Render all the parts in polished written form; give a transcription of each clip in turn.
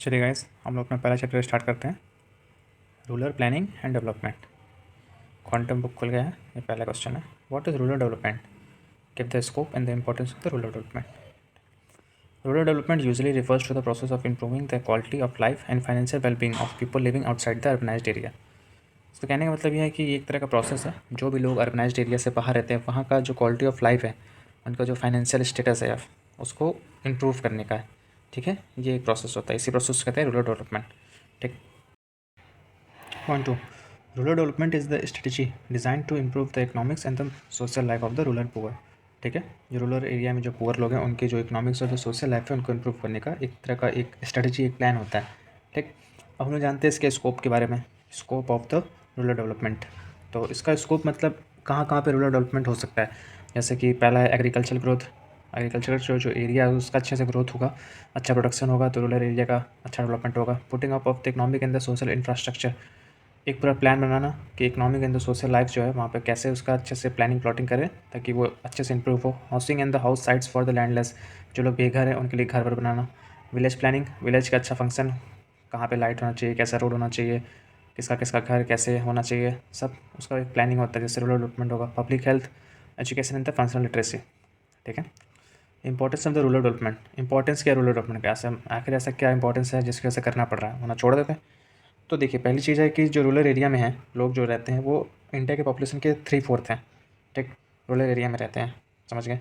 चलिए गाइस, हम लोग अपना पहला चैप्टर स्टार्ट करते हैं। Rural planning and development. Quantum book खुल गया है। ये पहला क्वेश्चन है, what is rural development? Give the scope and the importance of the rural development. Rural development usually refers to the process of improving the quality of life and financial wellbeing of people living outside the urbanised area. तो कहने का मतलब ये है कि ये एक तरह का प्रोसेस है, जो भी लोग अर्बनाइज्ड एरिया से बाहर रहते हैं वहाँ का जो क्वालिटी ऑफ लाइफ है, उनका जो फाइनेंशियल स्टेटस है उसको इम्प्रूव करने का है। ठीक है, ये एक प्रोसेस होता है, इसी प्रोसेस को कहते हैं रूरल डेवलपमेंट। ठीक। Point 2, rural development is the strategy design to improve the economics and the social life of the rural poor. ठीक है, जो रूरल एरिया में जो पुअर लोग हैं उनकी जो इकोनॉमिक्स और जो सोशल लाइफ है उनको इम्प्रूव करने का एक तरह का एक स्ट्रेटजी, एक प्लान होता है। ठीक। अब हम लोग जानते हैं इसके स्कोप के बारे में, scope of the rural development. तो इसका स्कोप मतलब कहाँ कहाँ पे रूरल डेवलपमेंट हो सकता है। जैसे कि पहला है एग्रीकल्चर ग्रोथ। एग्रीकल्चर जो एरिया है उसका अच्छे से ग्रोथ होगा, अच्छा प्रोडक्शन होगा तो रूरल एरिया का अच्छा डेवलपमेंट होगा। Putting up of the economic and the social infrastructure, एक पूरा प्लान बनाना कि economic and the social life जो है वहाँ पे कैसे उसका अच्छे से प्लानिंग प्लॉटिंग करें ताकि वो अच्छे से इंप्रूव हो। Housing and the house sites for the landless, जो लोग बेघर हैं उनके लिए घर पर बनाना। विलेज प्लानिंग, विलेज का अच्छा फंक्शन, कहाँ पे लाइट होना चाहिए, कैसा रोड होना चाहिए, किसका किसका घर कैसे होना चाहिए, सब उसका एक प्लानिंग होता है जिससे रूरल डेवलपमेंट होगा। Public health, education and the functional literacy. ठीक है। Importance of the rural development, importance क्या है रूरल डेवलपमेंट का, ऐसा आखिर ऐसा क्या इंपॉर्टेंस है जिसकी वजह से करना पड़ रहा है, वरना छोड़ देते हैं। तो देखिए, पहली चीज़ है कि जो रूरल एरिया में है लोग जो रहते हैं वो इंडिया के पॉपुलेशन के 3/4 हैं। ठीक, रूरल एरिया में रहते हैं, समझ गए।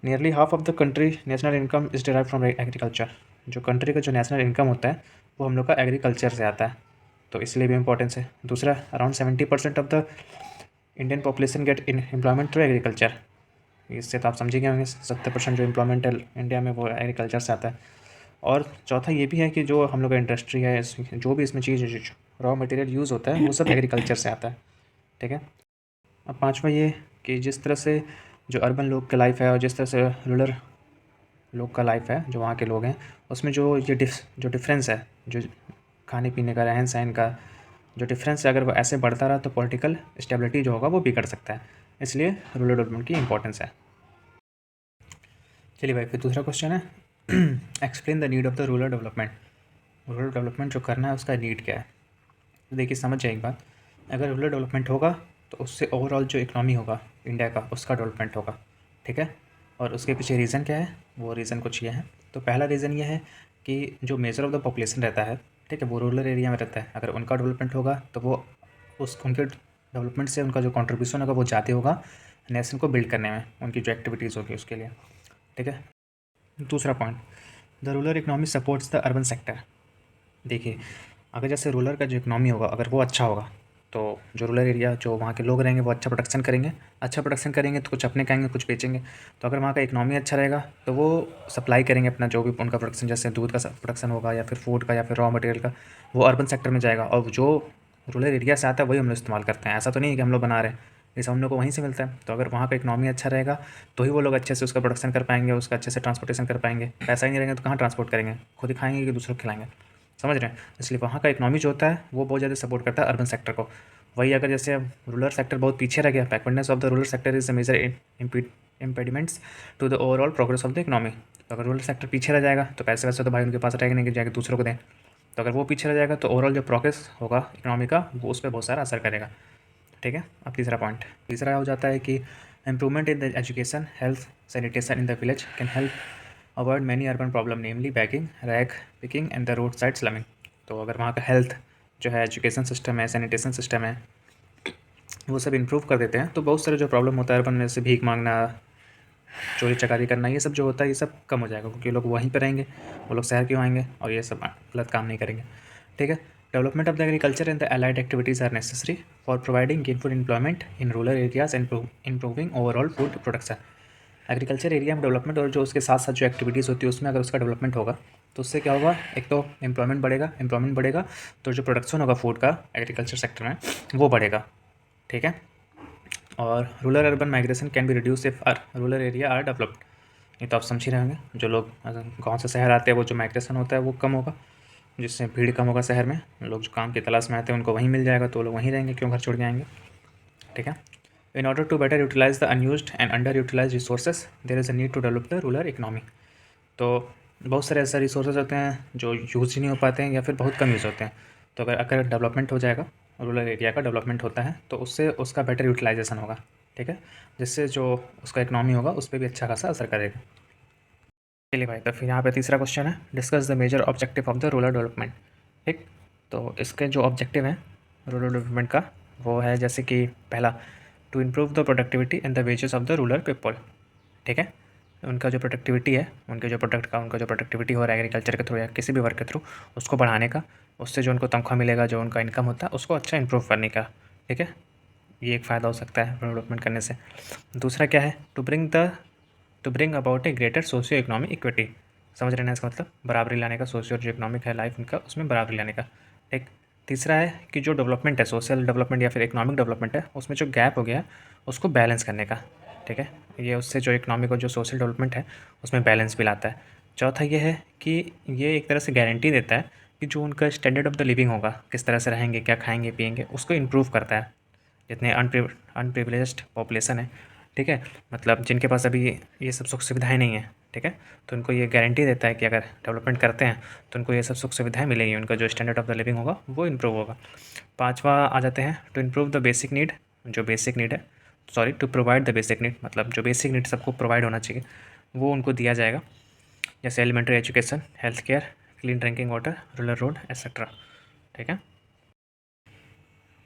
Nearly half of the country national income is derive from agriculture. जो कंट्री का जो नेशनल इनकम होता है वो हम लोग का एग्रीकल्चर से आता है, तो इसलिए भी इंपॉर्टेंस है। दूसरा, around 70% of the Indian population get in employment through agriculture. इससे तो आप समझ गए होंगे 70% जो एम्प्लॉयमेंट है इंडिया में वो एग्रीकल्चर से आता है। और चौथा ये भी है कि जो हम लोग का इंडस्ट्री है, जो भी इसमें चीज़ रॉ मटेरियल यूज़ होता है वो सब एग्रीकल्चर से आता है। ठीक है। अब पांचवा ये कि जिस तरह से जो अर्बन लोग का लाइफ है और जिस तरह से रूरल लोग का लाइफ है, जो वहाँ के लोग हैं, उसमें जो ये जो डिफरेंस है, जो खाने पीने का, रहन सहन का जो डिफरेंस है, अगर वो ऐसे बढ़ता रहा तो पॉलिटिकल स्टेबिलिटी जो होगा वो बिगड़ सकता है। इसलिए रूरल डेवलपमेंट की इंपॉर्टेंस है। चलिए भाई, फिर दूसरा क्वेश्चन है explain the need of the rural development. Rural development जो करना है उसका नीड क्या है। तो देखिए, समझ जाए एक बात, अगर रूरल डेवलपमेंट होगा तो उससे ओवरऑल जो इकनॉमी होगा इंडिया का उसका डेवलपमेंट होगा। ठीक है। और उसके पीछे रीज़न क्या है, वो रीज़न कुछ ये है। तो पहला रीज़न ये है कि जो मेजर ऑफ द पॉपुलेशन रहता है, ठीक है, वो रूरल एरिया में रहता है। अगर उनका डेवलपमेंट होगा तो वो उनके डेवलपमेंट से उनका जो कॉन्ट्रीब्यूशन होगा वो ज़्यादा होगा नेशन को बिल्ड करने में, उनकी जो एक्टिविटीज़ होगी उसके लिए। ठीक है। दूसरा point, the rural economy supports the urban sector. देखिए, अगर जैसे रूरल का जो इकनॉमी होगा अगर वो अच्छा होगा तो जो रूरल एरिया जो वहाँ के लोग रहेंगे वो अच्छा प्रोडक्शन करेंगे। अच्छा प्रोडक्शन करेंगे तो कुछ अपने खाएंगे, कुछ बेचेंगे। तो अगर वहाँ का इकनॉमी अच्छा रहेगा तो वो सप्लाई करेंगे अपना जो भी उनका प्रोडक्शन, जैसे दूध का प्रोडक्शन होगा या फिर फूड का या फिर रॉ मटेरियल का, वो अर्बन सेक्टर में जाएगा। और जो रूरल एरिया से आता है वही हम लोग इस्तेमाल करते हैं। ऐसा तो नहीं है कि हम लोग बना रहे हैं, ये सब हम लोग को वहीं से मिलता है। तो अगर वहाँ का इकनॉमी अच्छा रहेगा तो ही वो लोग अच्छे से उसका प्रोडक्शन कर पाएंगे, उसका अच्छे से ट्रांसपोर्टेशन कर पाएंगे। पैसा ही नहीं रहेंगे तो कहाँ ट्रांसपोर्ट करेंगे, खुद ही खाएंगे कि दूसरों को खिलाएंगे, समझ रहे हैं। इसलिए वहाँ का इकनॉमी जो होता है वो बहुत ज़्यादा सपोर्ट करता है अर्बन सेक्टर को। वही अगर जैसे अब रूरल सेक्टर बहुत पीछे रह गया, backwardness of the rural sector is the major impediments to the overall progress of the economy. तो अगर रूरल सेक्टर पीछे रह जाएगा तो पैसे वैसे तो भाई उनके पास रहेंगे नहीं कि जाके दूसरों को दें। तो अगर वो पीछे रह जाएगा तो ओवरऑल जो प्रोग्रेस होगा इकनॉमी का वो उस पर बहुत सारा असर करेगा। ठीक है। अब तीसरा पॉइंट, तीसरा हो जाता है कि improvement in the education, health, sanitation in the village can help avoid many urban problem namely begging, rag picking and the road side slumming. तो अगर वहाँ का हेल्थ जो है, एजुकेशन सिस्टम है, सैनिटेशन सिस्टम है, वो सब इम्प्रूव कर देते हैं तो बहुत सारे जो प्रॉब्लम होता है अर्बन में, जैसे भीख मांगना, चोरी चकारी करना, ये सब जो होता है ये सब कम हो जाएगा क्योंकि लोग वहीं पर रहेंगे, वो लोग शहर क्यों आएंगे और ये सब गलत काम नहीं करेंगे। ठीक है। Development of the agriculture and the allied activities are necessary for providing gainful employment in rural areas and improving overall food production. Agriculture area में डेवलपमेंट और जो उसके साथ साथ जो एक्टिविटीज़ होती है उसमें अगर उसका डेवलपमेंट होगा तो उससे क्या होगा, एक तो एम्प्लॉयमेंट बढ़ेगा तो जो प्रोडक्शन होगा फूड का एग्रीकल्चर सेक्टर में वो बढ़ेगा। ठीक है। और rural urban migration can be reduce if rural area are developed. ये तो आप समझ ही रहे होंगे, जो लोग गाँव से शहर आते हैं वो जो माइग्रेशन होता है वो कम होगा, जिससे भीड़ कम होगा शहर में। लोग जो काम की तलाश में आते हैं उनको वहीं मिल जाएगा तो वो लोग वहीं रहेंगे, क्यों घर छोड़ के आएंगे। ठीक है। In order to better utilize the unused and underutilized resources, there is a need to develop the rural economy. तो बहुत सारे ऐसे रिसोर्सेज होते हैं जो यूज़ ही नहीं हो पाते हैं या फिर बहुत कम यूज़ होते हैं। तो अगर अगर डेवलपमेंट हो जाएगा, रूरल एरिया का डेवलपमेंट होता है तो उससे उसका बेटर यूटिलाइजेशन होगा, ठीक है, जिससे जो उसका इकनॉमी होगा उस पर भी अच्छा खासा असर करेगा। चलिए भाई, तो फिर यहाँ पे तीसरा क्वेश्चन है, discuss the major objective of the rural development. ठीक, तो इसके जो ऑब्जेक्टिव हैं रूरल डेवलपमेंट का, वो है जैसे कि पहला, to improve the productivity and the wages of the rural people. ठीक है, उनका जो प्रोडक्टिविटी है, उनका जो प्रोडक्टिविटी हो रहा है एग्रीकल्चर के थ्रू या किसी भी वर्क के थ्रू, उसको बढ़ाने का, उससे जो उनको तनख्वाह मिलेगा, जो उनका इनकम होता है उसको अच्छा इंप्रूव करने का। ठीक है, ये एक फ़ायदा हो सकता है डेवलपमेंट करने से। दूसरा क्या है, to bring about a greater socio economic equity. समझ रहे हैं इसका मतलब, बराबरी लाने का, सोशियो जो इकोनॉमिक है लाइफ उनका, उसमें बराबरी लाने का। ठीक, तीसरा है कि जो डेवलपमेंट है, सोशल डेवलपमेंट या फिर इकोनॉमिक डेवलपमेंट है, उसमें जो गैप हो गया है उसको बैलेंस करने का। ठीक है, ये उससे जो इकोनॉमिक और जो सोशल डेवलपमेंट है उसमें बैलेंस भी लाता है। चौथा ये है कि ये एक तरह से गारंटी देता है कि जो उनका स्टैंडर्ड ऑफ द लिविंग होगा, किस तरह से रहेंगे, क्या खाएंगे पिएंगे, उसको इम्प्रूव करता है। जितने अनप्रिविलेज्ड पॉपुलेशन है, ठीक है, मतलब जिनके पास अभी ये सब सुख सुविधाएं नहीं है, ठीक है, तो उनको ये गारंटी देता है कि अगर डेवलपमेंट करते हैं तो उनको ये सब सुख सुविधाएं मिलेंगी, उनका जो स्टैंडर्ड ऑफ द लिविंग होगा वो इम्प्रूव होगा। पाँचवा आ जाते हैं, to improve the basic need. जो बेसिक नीड है, sorry, to provide the basic need, मतलब जो बेसिक नीड सबको प्रोवाइड होना चाहिए वो उनको दिया जाएगा, जैसे elementary education, health care, clean drinking water, rural road etcetera. ठीक है,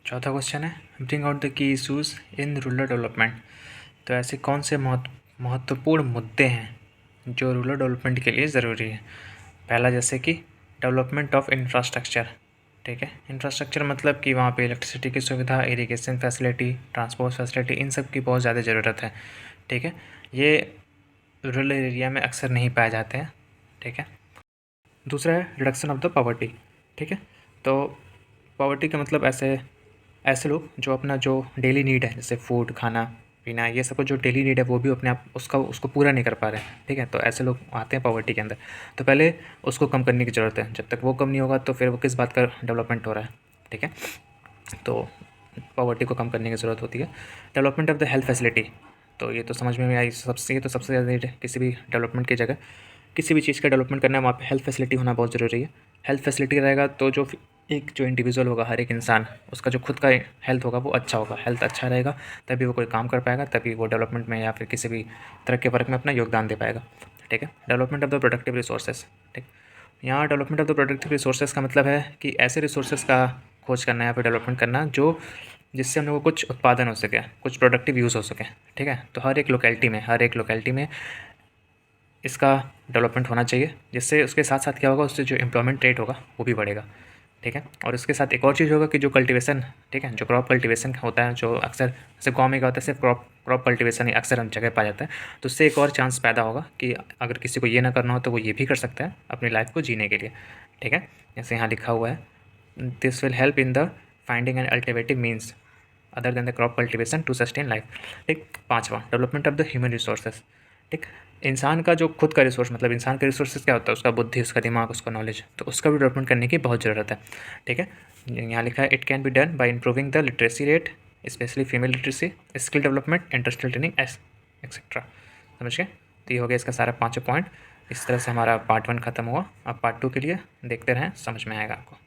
चौथा क्वेश्चन है, bring out the key issues in rural development. तो ऐसे कौन से महत्वपूर्ण मुद्दे हैं जो रूरल डेवलपमेंट के लिए ज़रूरी है। पहला, जैसे कि डेवलपमेंट ऑफ इंफ्रास्ट्रक्चर। ठीक है, इंफ्रास्ट्रक्चर मतलब कि वहाँ पे इलेक्ट्रिसिटी की सुविधा, इरिगेशन फैसिलिटी, ट्रांसपोर्ट फैसिलिटी, इन सब की बहुत ज़्यादा ज़रूरत है। ठीक है, ये रूरल एरिया में अक्सर नहीं पाए जाते हैं। ठीक है, दूसरा है रिडक्शन ऑफ द पॉवर्टी। ठीक है, तो पॉवर्टी का मतलब ऐसे ऐसे लोग जो अपना जो डेली नीड है, जैसे फूड, खाना पीना, ये सब जो डेली नीड है वो भी अपने आप उसको पूरा नहीं कर पा रहे हैं। ठीक है, तो ऐसे लोग आते हैं पॉवर्टी के अंदर। तो पहले उसको कम करने की ज़रूरत है, जब तक वो कम नहीं होगा तो फिर वो किस बात का डेवलपमेंट हो रहा है। ठीक है, तो पॉवर्टी को कम करने की ज़रूरत होती है। Development of the health facility, तो ये तो समझ में आई, ये तो सबसे ज़्यादा नीड है किसी भी डेवलपमेंट की जगह। किसी भी चीज़ का डेवलपमेंट करना है वहाँ पे हेल्थ फैसिलिटी होना बहुत ज़रूरी है। हेल्थ फैसिलिटी रहेगा तो जो इंडिविजुअल होगा, हर एक इंसान, उसका जो खुद का हेल्थ होगा वो अच्छा होगा। हेल्थ अच्छा रहेगा तभी वो कोई काम कर पाएगा, तभी वो डेवलपमेंट में या फिर किसी भी तरह के वर्क में अपना योगदान दे पाएगा। ठीक है, development of the productive resources. ठीक, यहाँ development of the productive resources का मतलब है कि ऐसे रिसोर्सेज का खोज करना या फिर डेवलपमेंट करना जो जिससे हम लोग को कुछ उत्पादन हो सके, कुछ प्रोडक्टिव यूज़ हो सके। ठीक है, तो हर एक लोकेलिटी में इसका डेवलपमेंट होना चाहिए, जिससे उसके साथ साथ क्या होगा, उससे जो एम्प्लॉयमेंट रेट होगा वो भी बढ़ेगा। ठीक है, और इसके साथ एक और चीज़ होगा कि जो कल्टीवेशन, ठीक है, जो क्रॉप कल्टीवेशन होता है, जो अक्सर जैसे गाँव में क्या होता है, सिर्फ क्रॉप कल्टीवेशन ही अक्सर हर जगह पाया जाता है, तो उससे एक और चांस पैदा होगा कि अगर किसी को ये ना करना हो तो वो ये भी कर सकता है अपनी लाइफ को जीने के लिए। ठीक है, जैसे यहाँ लिखा हुआ है, this will help in the finding an alternative means other than the crop cultivation to sustain life. ठीक, पाँचवा, development of the human resources. ठीक, इंसान का जो खुद का रिसोर्स, मतलब इंसान का रिसोर्सेज क्या होता है, उसका बुद्धि, उसका दिमाग, उसका नॉलेज, तो उसका भी डेवलपमेंट करने की बहुत ज़रूरत है। ठीक है, यहाँ लिखा है, it can be done by improving the literacy rate, specially female literacy, skill development, industrial training etcetera. समझ गए, तो ये हो गया इसका सारा 5 पॉइंट। इस तरह से हमारा पार्ट 1 ख़त्म हुआ। अब पार्ट 2 के लिए देखते रहें, समझ में आएगा आपको।